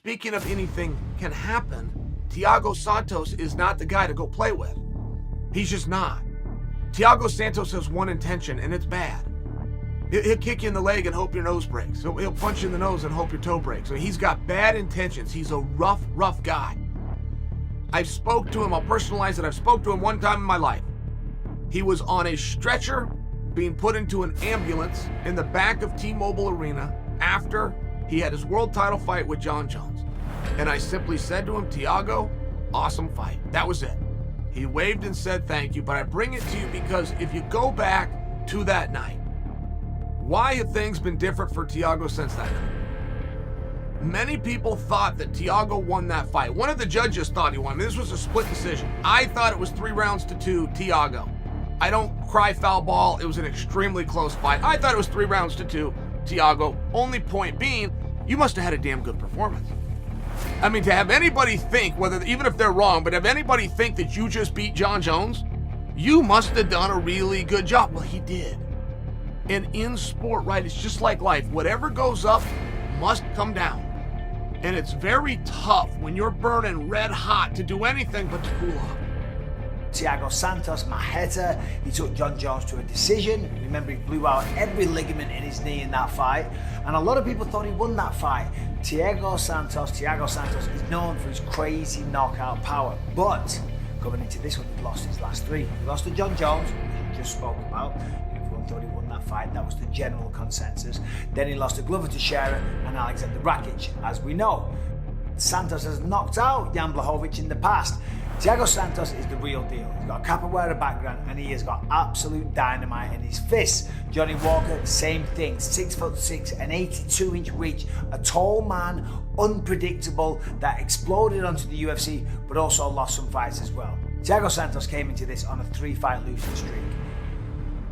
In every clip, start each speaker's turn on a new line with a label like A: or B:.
A: speaking of anything can happen, Thiago Santos is not the guy to go play with. He's just not. Thiago Santos has one intention, and it's bad. He'll kick you in the leg and hope your nose breaks. He'll punch you in the nose and hope your toe breaks. So he's got bad intentions. He's a rough guy. I've spoke to him. I'll personalize it. I've spoke to him one time in my life. He was on a stretcher being put into an ambulance in the back of T-Mobile Arena after he had his world title fight with John Jones. And I simply said to him, Thiago, awesome fight. That was it. He waved and said thank you, but I bring it to you because if you go back to that night, why have things been different for Thiago since that night? Many people thought that Thiago won that fight. One of the judges thought he won. This was a split decision. I thought it was 3 rounds to 2, Thiago. I don't cry foul ball. It was an extremely close fight. I thought it was 3 rounds to 2, Thiago. Only point being, you must have had a damn good performance. I mean, to have anybody think, whether even if they're wrong, but have anybody think that you just beat John Jones, you must have done a really good job. Well, he did. And in sport, right, it's just like life. Whatever goes up must come down. And it's very tough when you're burning red hot to do anything but to cool off.
B: Thiago Santos, Maheta, he took John Jones to a decision. Remember, he blew out every ligament in his knee in that fight. And a lot of people thought he won that fight. Thiago Santos is known for his crazy knockout power. But coming into this one, he lost his last 3. He lost to John Jones, which we just spoke about. Everyone thought he won that fight. That was the general consensus. Then he lost to Glover Teixeira and Alexander Rakic, as we know. Santos has knocked out Jan Blachowicz in the past. Thiago Santos is the real deal. He's got a capoeira background and he has got absolute dynamite in his fists. Johnny Walker, same thing. 6'6", an 82-inch reach, a tall man, unpredictable, that exploded onto the UFC, but also lost some fights as well. Thiago Santos came into this on a 3-fight losing streak.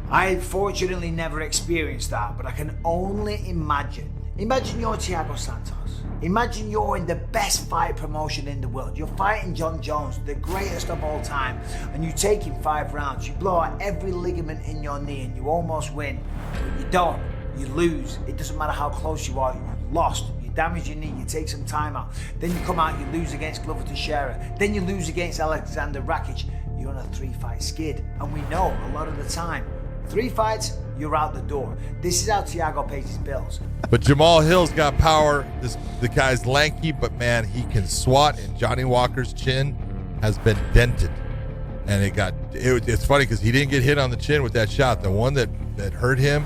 B: I fortunately never experienced that, but I can only imagine. Imagine you're Thiago Santos. Imagine you're in the best fight promotion in the world. You're fighting John Jones, the greatest of all time, and you take him 5 rounds. You blow out every ligament in your knee and you almost win, but you don't. You lose. It doesn't matter how close you are. You lost. You damage your knee. You take some time out. Then you come out. You lose against Glover Teixeira. Then you lose against Alexander Rakic. You're on a 3-fight skid, and we know a lot of the time, 3 fights, you're out the door. This is how Thiago pays his bills.
C: But Jamahal Hill's got power. The guy's lanky, but man, he can swat, and Johnny Walker's chin has been dented. And it's funny because he didn't get hit on the chin with that shot. The one that hurt him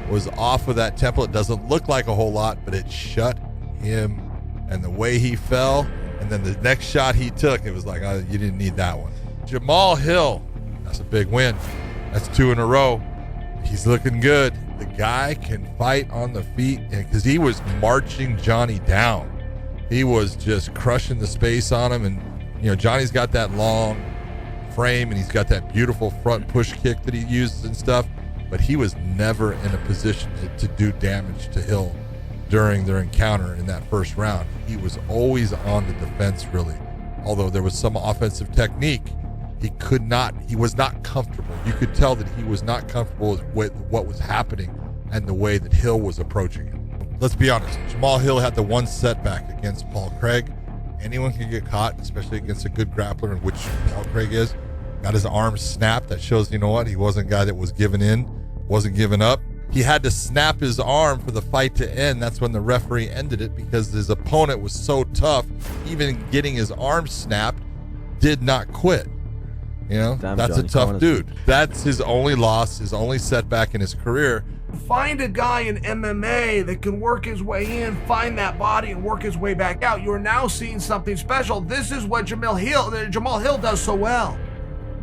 C: was off of that temple. It doesn't look like a whole lot, but it shut him. And the way he fell, and then the next shot he took, it was like, oh, you didn't need that one. Jamahal Hill, that's a big win. That's 2 in a row. He's looking good. The guy can fight on the feet because he was marching Johnny down. He was just crushing the space on him. And, you know, Johnny's got that long frame and he's got that beautiful front push kick that he uses and stuff. But he was never in a position to do damage to Hill during their encounter in that first round. He was always on the defense, really. Although there was some offensive technique, he was not comfortable. You could tell that he was not comfortable with what was happening and the way that Hill was approaching him. Let's be honest, Jamahal Hill had the one setback against Paul Craig. Anyone can get caught, especially against a good grappler, which Paul Craig is. Got his arm snapped. That shows, you know what, he wasn't a guy that was giving in, wasn't giving up. He had to snap his arm for the fight to end. That's when the referee ended it because his opponent was so tough, even getting his arm snapped, did not quit. You know, that's a tough dude. That's his only loss, his only setback in his career.
A: Find a guy in MMA that can work his way in, find that body, and work his way back out. You're now seeing something special. This is what Jamahal Hill does so well.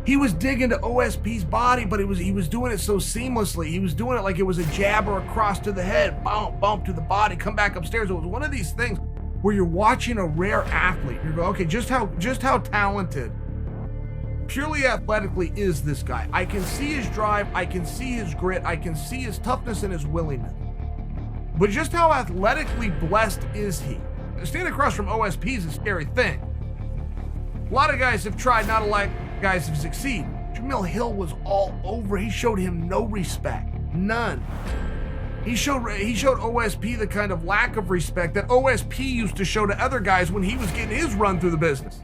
A: He was digging to OSP's body, but he was doing it so seamlessly. He was doing it like it was a jabber across to the head, bump to the body, come back upstairs. It was one of these things where you're watching a rare athlete. You're going, okay, just how talented, purely athletically, is this guy? I can see his drive, I can see his grit, I can see his toughness and his willingness. But just how athletically blessed is he? Standing across from OSP is a scary thing. A lot of guys have tried, not a lot of guys have succeeded. Jamahal Hill was all over. He showed him no respect, none. He showed OSP the kind of lack of respect that OSP used to show to other guys when he was getting his run through the business.